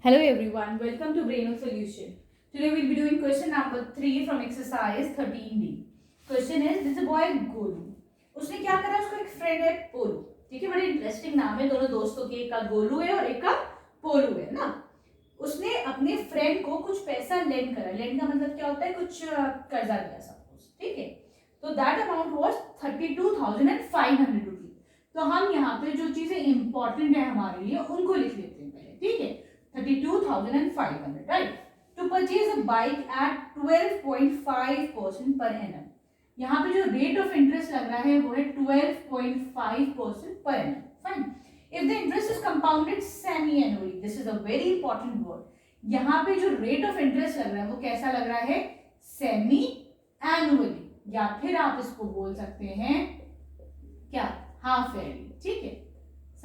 Hello everyone, welcome to Brain of Solution. Today we'll be doing question number 3 from exercise 13D. Question is, this is a boy Golu. उसने क्या करा, उसको एक friend है पोलू. ठीक है, बड़े इंटरेस्टिंग नाम है दोनों दोस्तों के, एक का गोलू है और एक का पोलू है ना. उसने अपने फ्रेंड को कुछ पैसा लेंड करा. लेंड का मतलब क्या होता है, कुछ कर्जा दिया सपोज. ठीक है, तो दैट अमाउंट वाज 32,500 रुपीज. तो हम यहाँ पे जो चीजें इंपॉर्टेंट है हमारे लिए उनको लिख लेते हैं पहले. ठीक है, 32,500, right? To purchase a bike at 12.5% per annum. यहाँ पे जो रेट ऑफ इंटरेस्ट लग रहा है वो है 12.5% per annum. Fine. If the interest is compounded semi-annually, this is a very important word. यहाँ पे जो रेट ऑफ इंटरेस्ट लग रहा है वो कैसा लग रहा है, सेमी एनुअली, या फिर आप इसको बोल सकते हैं क्या, हाफ ईयरली. ठीक है,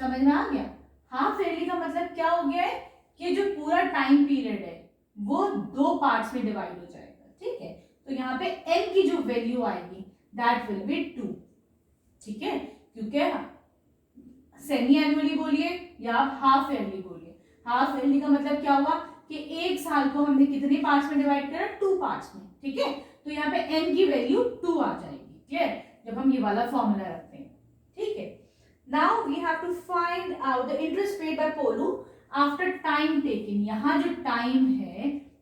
समझ में आ गया. हाफ ईयरली का मतलब क्या हो गया है कि जो पूरा टाइम पीरियड है वो दो पार्ट्स में डिवाइड हो जाएगा. ठीक है, तो यहाँ पे n की जो वैल्यू आएगी दैट विल बी 2. ठीक है, क्योंकि सेमी एनुअली बोलिए या आप हाफ ईयरली बोलिए. हाफ ईयरली का मतलब क्या हुआ कि एक साल को हमने कितने पार्ट्स में डिवाइड करा, 2 पार्ट्स में. ठीक है, तो यहाँ पे n की वैल्यू 2 आ जाएगी. क्लियर, जब हम ये वाला फॉर्मूला रखते हैं. ठीक है, now we have to find out the interest paid by Polu after time taken. यहाँ जो टाइम है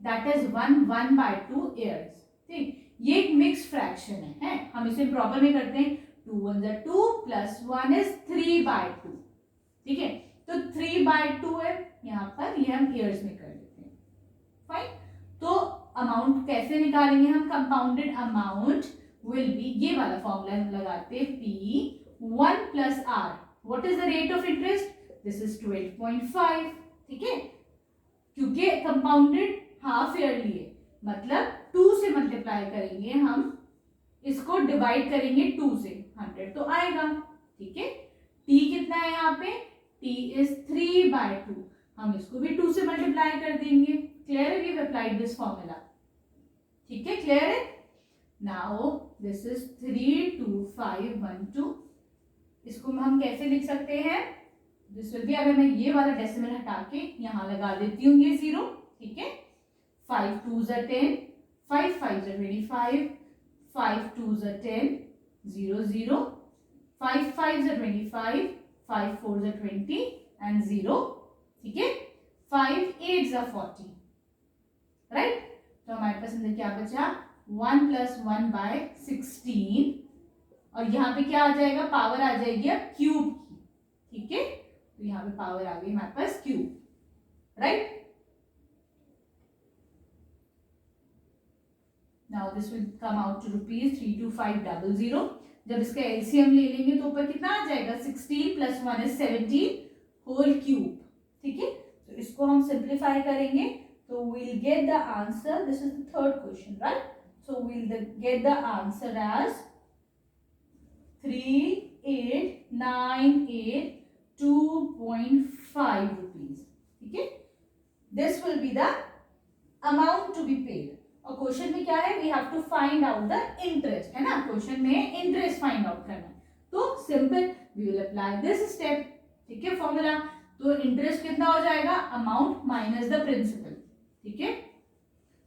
that is 1/2 years. ठीक, ये एक मिक्स फ्रैक्शन है. हम इसे प्रॉपर में करते हैं. 2 1 is 2 plus 1 is 3/2. ठीक है, तो 3/2 है यहाँ पर, ये हम ईयर्स में कर देते हैं. फाइन, तो अमाउंट कैसे निकालेंगे हम, कंपाउंडेड अमाउंट विल बी, ये वाला फॉर्मूला हम लगाते हैं, P1 plus R. What is the rate of interest? This is 12.5. ठीक है, क्योंकि कंपाउंडेड हाफ ईयरली है मतलब 2 से मल्टीप्लाई करेंगे हम, इसको डिवाइड करेंगे 2 से, 100 तो आएगा. ठीक है, t कितना है यहाँ पे, t is 3/2. हम इसको भी 2 से मल्टीप्लाई कर देंगे. क्लियर है, we have applied this formula. ठीक है, क्लियर है. Now this is 32512. इसको हम कैसे लिख सकते हैं, दिस विल बी, अगर मैं ये वाला डेसिमल हटा के यहाँ लगा देती हूँ ये 0. ठीक है, 5 2s are 10, 5 5s are 25, 5 2s are 10, 0 0, 5 5s are 25, 5 4s are 20 and 0. ठीक है, 5 8s are 40. राइट, तो हमारे पास अंदर क्या बचा, 1 plus 1/16, और यहाँ पे क्या आ जाएगा, पावर आ जाएगी अब क्यूब की. ठीक है, तो यहाँ पे पावर आ गई हमारे पास cube. Right, now this will come out to rupees 32500. जब इसका एलसीएम ले लेंगे तो ऊपर कितना आ जाएगा, 16 plus 1 is 17 होल क्यूब. ठीक है, तो इसको हम सिंप्लीफाई करेंगे तो we'll get the answer. This is the third question, right? So we'll get the answer as 3898.2.5 rupees. ठीक है, this will be the amount to be paid. और क्वेश्चन में क्या है, we have to find out the interest, है ना. Question में interest find out करना है, तो simple we will apply this step. ठीक है, फॉर्मूला, तो इंटरेस्ट कितना हो जाएगा, अमाउंट माइनस द प्रिंसिपल. ठीक है,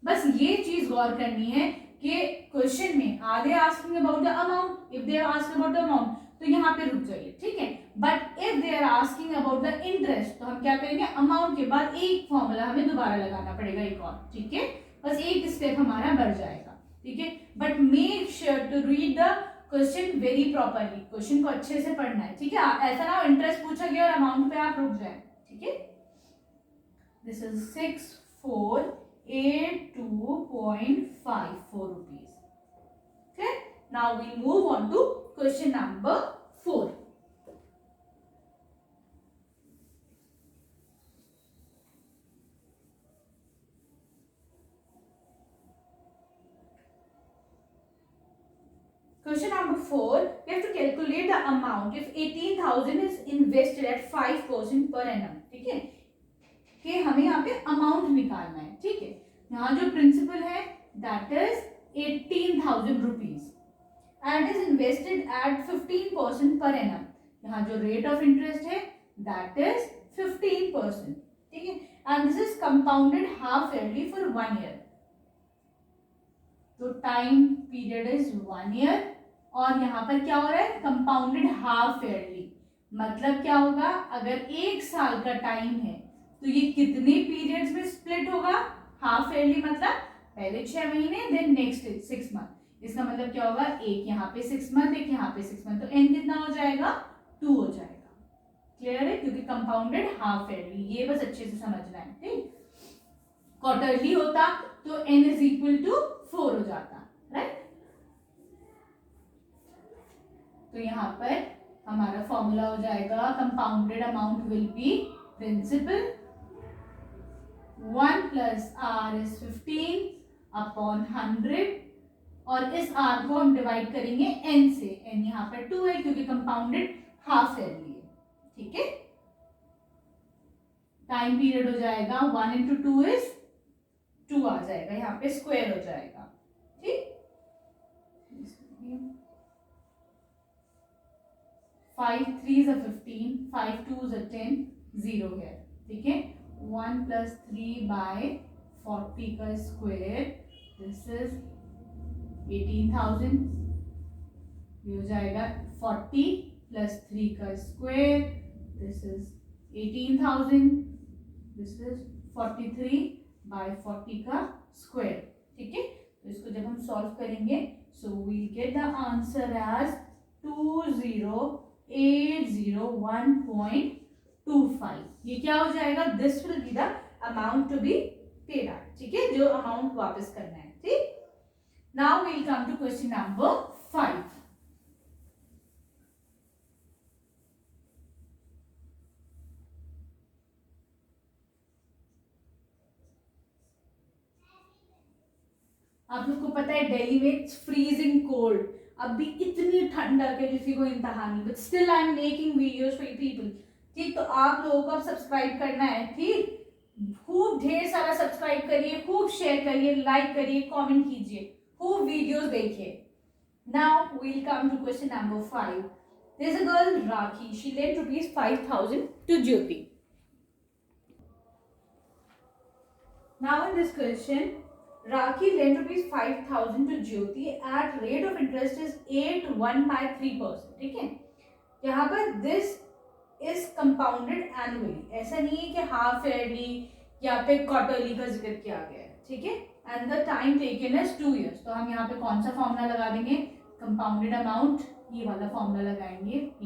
बस ये चीज गौर करनी है कि क्वेश्चन में are they asking about the amount, if they are asking about the amount तो यहाँ पे रुक जाइए. ठीक है, but if they are asking about the interest तो हम क्या करेंगे, अमाउंट के बाद एक फॉर्मूला हमें दोबारा लगाना पड़ेगा, एक और. ठीक है, बस एक स्टेप हमारा बढ़ जाएगा. ठीक है, but make sure to read the question very properly. Question को अच्छे से पढ़ना है. ठीक है, ऐसा ना हो इंटरेस्ट पूछा गया और अमाउंट पे आप रुक जाए. ठीक है, this is 6482.54 rupees. Okay, now we move on to question number 4. Question number 4, we have to calculate the amount if 18,000 is invested at 5% per annum. ठीक है, कि हमें यहाँ पे अमाउंट निकालना है. ठीक है, यहाँ जो प्रिंसिपल है that is 18,000 rupees and is invested at 15% per annum. यहाँ जो रेट ऑफ इंटरेस्ट है दैट इज 15%. ठीक है, and this is compounded half yearly for 1 year. तो टाइम पीरियड इज 1 ईयर और यहाँ पर क्या हो रहा है, कंपाउंडेड हाफ ईयरली। मतलब क्या होगा, अगर 1 साल का टाइम है तो ये कितने पीरियड्स में स्प्लिट होगा, हाफ ईयरली, मतलब पहले 6 महीने देन नेक्स्ट 6 मंथ। इसका मतलब क्या होगा, एक यहाँ पे 6 मंथ, एक यहाँ पे 6 मंथ, तो एन कितना हो जाएगा, 2 हो जाएगा। क्लियर है, क्योंकि कंपाउंडेड हाफ ईयरली, ये बस अच्छे से समझना है। ठीक, क्वार्टरली होता तो n इज इक्वल टू 4 हो जाता, राइट। तो यहाँ पर हमारा फॉर्मूला हो जाएगा, compounded amount will be principal 1 plus r is 15 upon 100, और इस r को हम डिवाइड करेंगे n से। n यहाँ पर 2 है क्योंकि कंपाउंडेड हाफ ईयरली है। ठीक है, टाइम पीरियड हो जाएगा 1 इंटू 2 इज 2 आ जाएगा, यहाँ पे स्क्वायर हो जाएगा। ठीक, 5 3 is 15, 5 2 is 10, 0 है। ठीक है, 1 प्लस 3 बाय 40 का स्क्वायर, दिस इज 18,000। ये हो जाएगा 40 प्लस 3 का square, this is 18,000, this is 43 by 40 का स्क्वायर। ठीक है, तो इसको जब हम सॉल्व करेंगे, so we get the answer as 2801.25। ये क्या हो जाएगा, this will be the amount to be paid out. ठीक है, जो अमाउंट वापस करना है। ठीक, now we will come to question number 5। आप लोग को पता है दिल्ली में फ्रीजिंग कोल्ड, अब भी इतनी ठंड है कि किसी को इंतहा नहीं, but still I am making videos for people. ठीक, तो आप लोगों को अब सब्सक्राइब करना है। ठीक, खूब ढेर सारा सब्सक्राइब करिए, खूब शेयर करिए, लाइक करिए, कमेंट कीजिए, खूब वीडियोस देखिए। Now we will come to question number 5। There is a girl Rakhi, she lent rupees 5,000 to Jyoti. Now in this question, Rakhi lent rupees 5,000 to Jyoti at rate of interest is 8.153%। ठीक है, यहाँ पर this is compounded annually, ऐसा नहीं है कि half yearly या फिर क्वार्टरली का जिक्र किया गया है। ठीक है, and the time taken is 2 years। तो हम यहाँ पे कौन सा फॉर्मूला लगा देंगे, कंपाउंडेड अमाउंट, ये वाला फॉर्मूला लगाएंगे, P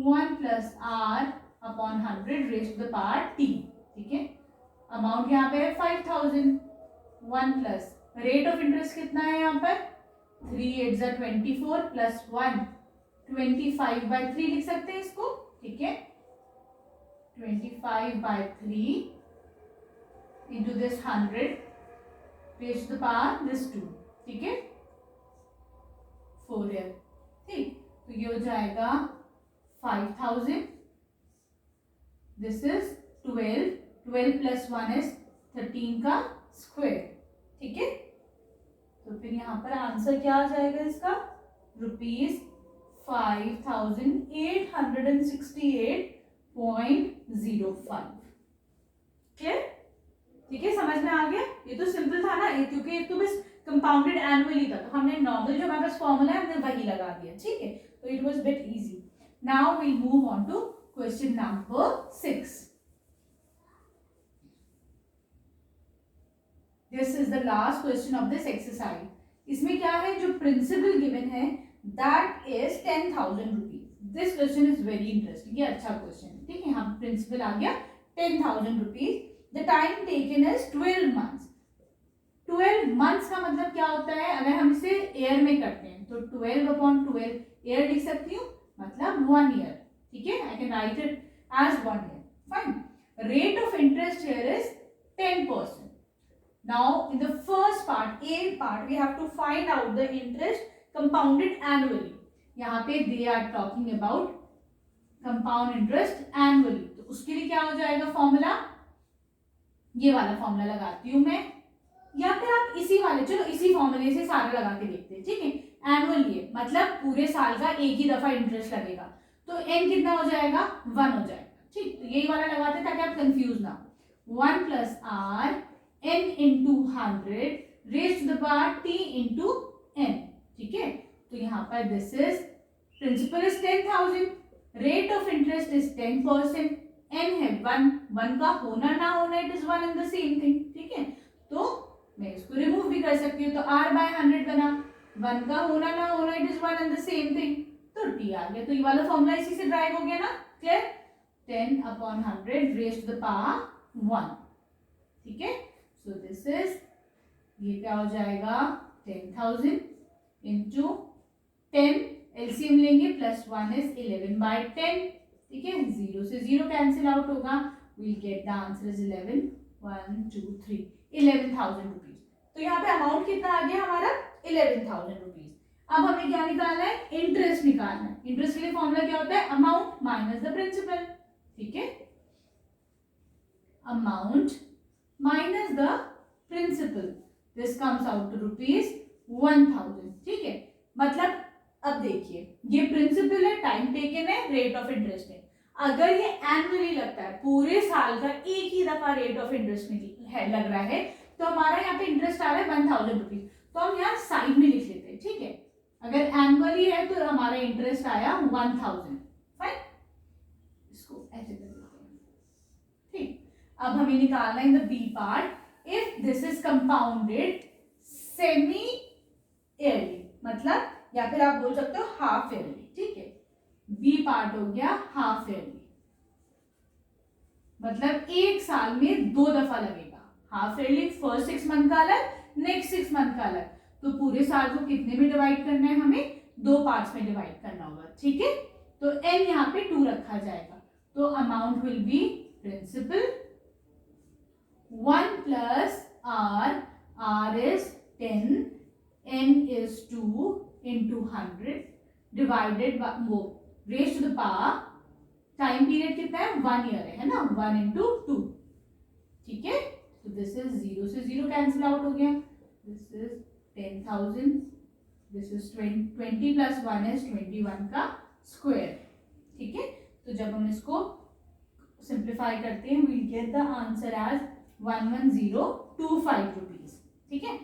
1 plus R upon 100 raise to the power T। ठीक है, अमाउंट यहाँ पे है 5,000, 1 प्लस रेट ऑफ इंटरेस्ट कितना है यहाँ पर, 3 8 जा 24 प्लस 1 25/3 लिख सकते हैं इसको। ठीक है, 25/3 into this 100 raise to the power this 2। ठीक है, 4 है। ठीक, तो ये हो जाएगा 5,000, दिस इज 12 प्लस 1 इज 13 का स्क्वायर। ठीक है, तो फिर यहां पर आंसर क्या आ जाएगा इसका, रुपीज 5,868.05। क्लियर? ठीक है, समझ में आ गया। ये तो सिंपल था ना, ये क्योंकि ये तो बस कंपाउंडेड एनुअली था, तो हमने नॉर्मल जो हमारे पास फॉर्मूला है हमने वही लगा दिया। ठीक है, तो it was bit easy. Now we move on to question number 6। This is the last question of this exercise. इसमें क्या है, जो प्रिंसिपल गिवन है that is 10,000 rupees. This question is very interesting, ये अच्छा क्वेश्चन है। ठीक है, यहाँ प्रिंसिपल आ गया 10,000 rupees. The time taken is 12 months. 12 months का मतलब क्या होता है, अगर हम इसे ईयर में करते हैं तो 12/12 ईयर लिख सकती हूँ, मतलब 1 ईयर। ठीक है, I can write it as 1 year. Fine, rate of interest here is 10%. Now in the first part, A part, we have to find out the interest compounded annually. यहाँ पे they are talking about compound interest annually. तो उसके लिए क्या हो जाएगा formula, ये वाला फॉर्मूला लगाती हूँ मैं, या फिर आप इसी वाले, चलो इसी फॉर्मूले से सारा लगा के देखते हैं। ठीक है, एनुअल ये मतलब पूरे साल का एक ही दफा इंटरेस्ट लगेगा, तो n कितना हो जाएगा, 1 हो जाएगा। ठीक, तो यही वाला लगाते हैं ताकि आप कंफ्यूज ना हो। 1 plus r n into 100 raise to the power t into n। ठीक है, तो यहाँ पर this is principal is 10,000, rate of interest is 10%, n है 1 का होना ना होना it is 1 and the same thing. ठीक है, तो मैं इसको रिमूव भी कर सकती हूँ, तो r बाय 100 बना, 1 का होना ना होना it is 1 and the same thing, तो t आ गया। तो ये वाला फॉर्मूला इसी से ड्राइव हो गया ना, clear. 10/100 raise to the power 1। ठीक है, सो दिस इज, ये क्या हो जाएगा 10,000 इंटू 10, एलसीएम लेंगे, प्लस 1 इज 11/10। ठीक है, 0 से 0 कैंसिल आउट होगा, we'll get the answer is 11, 1 2 3 11,000 rupees. तो यहाँ पे अमाउंट कितना आ गया हमारा 11,000 रुपीज। अब हमें क्या निकालना है, इंटरेस्ट निकालना है। इंटरेस्ट के लिए फॉर्मूला क्या होता है, अमाउंट माइनस द प्रिंसिपल। ठीक है, amount minus the principal, this comes out to ₹1,000। ठीक है, मतलब अब देखिए ये प्रिंसिपल है, टाइम टेकन है, रेट ऑफ इंटरेस्ट है। अगर ये एनुअली लगता है, पूरे साल का एक ही दफा रेट ऑफ इंटरेस्ट है लग रहा है, तो हमारा यहाँ पे इंटरेस्ट आ रहा है 1,000 रुपीज, तो हम यहाँ साइड में लिख लेते हैं। ठीक है, अगर एनुअली है तो हमारा इंटरेस्ट आया 1,000। फाइन, इसको ऐसे कर देते हैं। ठीक, अब हमें निकालना है in the B part, if this is compounded semi yearly, मतलब या फिर आप बोल सकते हो हाफ ईयरली। ठीक है, बी पार्ट हो गया हाफ ईयरली, मतलब एक साल में 2 दफा लगेगा। हाफ ईयरली फर्स्ट 6 मंथ का अलग, नेक्स्ट 6 मंथ का अलग, तो पूरे साल को कितने में डिवाइड करना है, हमें 2 पार्ट्स में डिवाइड करना होगा। ठीक है, तो n यहाँ पे 2 रखा जाएगा, तो amount will be principal 1 plus r, r is 10, n is 2 into 100 divided by वो raise to the power, time period कितना है 1 ईयर है ना, 1 into 2। ठीक है, तो दिस इज 0 से 0 कैंसिल आउट हो गया, this is 10,000, this is 20 plus 1 is 21 का स्क्वायर। ठीक है, तो जब हम इसको सिंप्लीफाई करते हैं we'll get the answer as 11025 rupees. ठीक है,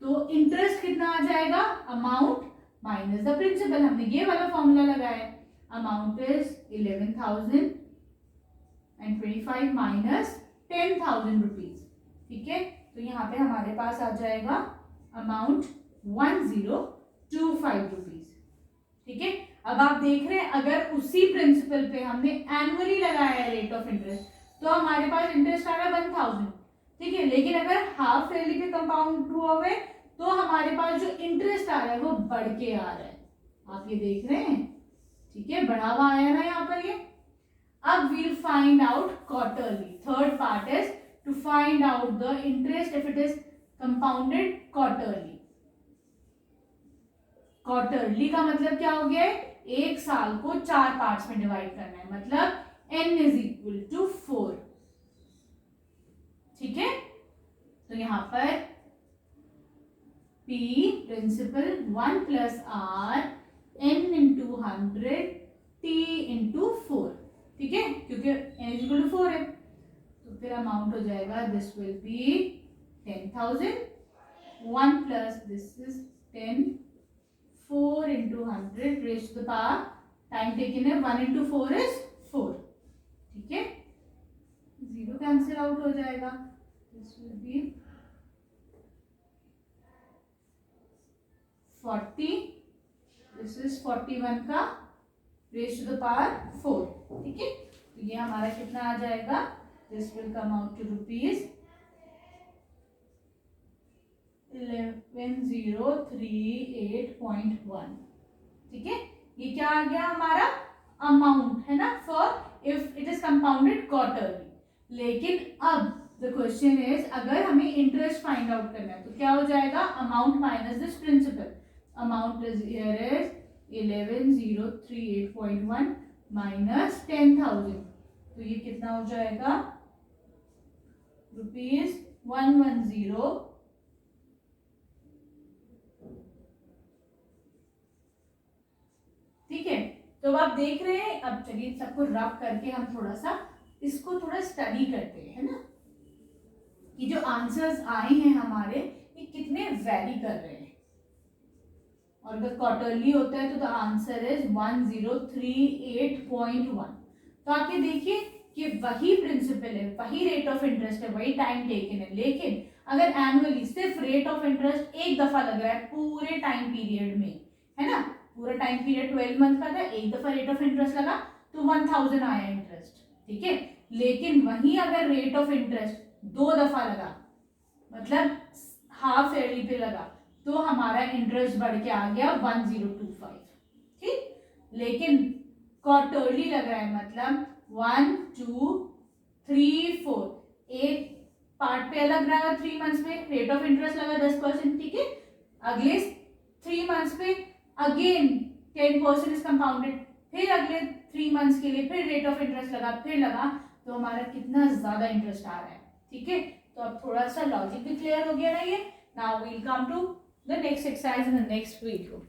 तो इंटरेस्ट कितना आ जाएगा, अमाउंट माइनस द प्रिंसिपल, हमने ये वाला फॉर्मूला लगाया है, अमाउंट इज 11,025 माइनस 10,000 रुपीज। ठीक है, तो यहाँ पे हमारे पास आ जाएगा अमाउंट 1025 रुपीज। ठीक है, अब आप देख रहे हैं अगर उसी प्रिंसिपल पे हमने एनुअली लगाया है रेट ऑफ इंटरेस्ट, तो हमारे पास इंटरेस्ट आ रहा है 1,000। ठीक है, लेकिन अगर हाफ ईयरली पे कंपाउंड हुआ हुआ है तो हमारे पास जो इंटरेस्ट आ रहा है वो बढ़ के आ रहा है, आप ये देख रहे हैं। ठीक है, बढ़ा हुआ आया ना यहाँ पर ये। अब we'll find out quarterly, third part is to find out the interest if it is compounded quarterly. Quarterly का मतलब क्या हो गया है, एक साल को 4 पार्ट्स में डिवाइड करना है, मतलब n इज इक्वल टू 4। ठीक है, तो यहां पर P principal 1 plus r n into 100 t into 4। ठीक है, क्योंकि n इज इक्वल टू 4 है, तो फिर अमाउंट हो जाएगा this will be 10,000, 1 plus this is 10, 4 into 100 raise to the power, time taken है 1 इंटू 4 इज 4। ठीक है, 0 कैंसिल आउट हो जाएगा, this will B 40, this is 41 का रेज टू द पावर 4। ठीक है, तो ये हमारा कितना आ जाएगा, this will come out to rupees 11,038.1। ठीक है, ये क्या आ गया हमारा अमाउंट है ना, for if it is compounded quarterly. लेकिन अब द क्वेश्चन इज अगर हमें इंटरेस्ट फाइंड आउट करना है तो क्या हो जाएगा, amount minus this principle, amount is here is 11,038.1 minus 10,000, तो ये कितना हो जाएगा रुपीज 110। ठीक है, तो आप देख रहे हैं। अब चलिए सबको रब करके हम थोड़ा सा इसको थोड़ा स्टडी करते हैं, है ना। जो आंसर्स आए हैं हमारे ये कितने वैरी कर रहे हैं, और अगर क्वार्टरली होता है तो द आंसर इज 1038.1। तो आप ये देखिए कि वही प्रिंसिपल है, वही रेट ऑफ इंटरेस्ट है, वही टाइम टेकन है, लेकिन अगर एनुअली सिर्फ रेट ऑफ इंटरेस्ट एक दफा लग रहा है पूरे टाइम पीरियड में, है ना, पूरा टाइम पीरियड 12 मंथ का था, एक दफा रेट ऑफ इंटरेस्ट लगा तो 1000 आया इंटरेस्ट, ठीक है। लेकिन वहीं अगर रेट ऑफ इंटरेस्ट 2 दफा लगा, मतलब हाफ ईयरली पे लगा, तो हमारा इंटरेस्ट बढ़ के आ गया 1025, ठीक। लेकिन क्वार्टरली लग रहा है, मतलब 1 2 3 4, एक पार्ट पे अलग रहा 3 मंथ्स में रेट ऑफ इंटरेस्ट लगा 10%, ठीक है। अगले 3 मंथ्स पे अगेन 10% इज कंपाउंडेड, फिर अगले 3 मंथ्स के लिए फिर रेट ऑफ इंटरेस्ट लगा, फिर लगा, तो हमारा कितना ज्यादा इंटरेस्ट आ रहा है, ठीक है। तो अब थोड़ा सा लॉजिक भी क्लियर हो गया ना ये। Now we will come to the next exercise in the next video.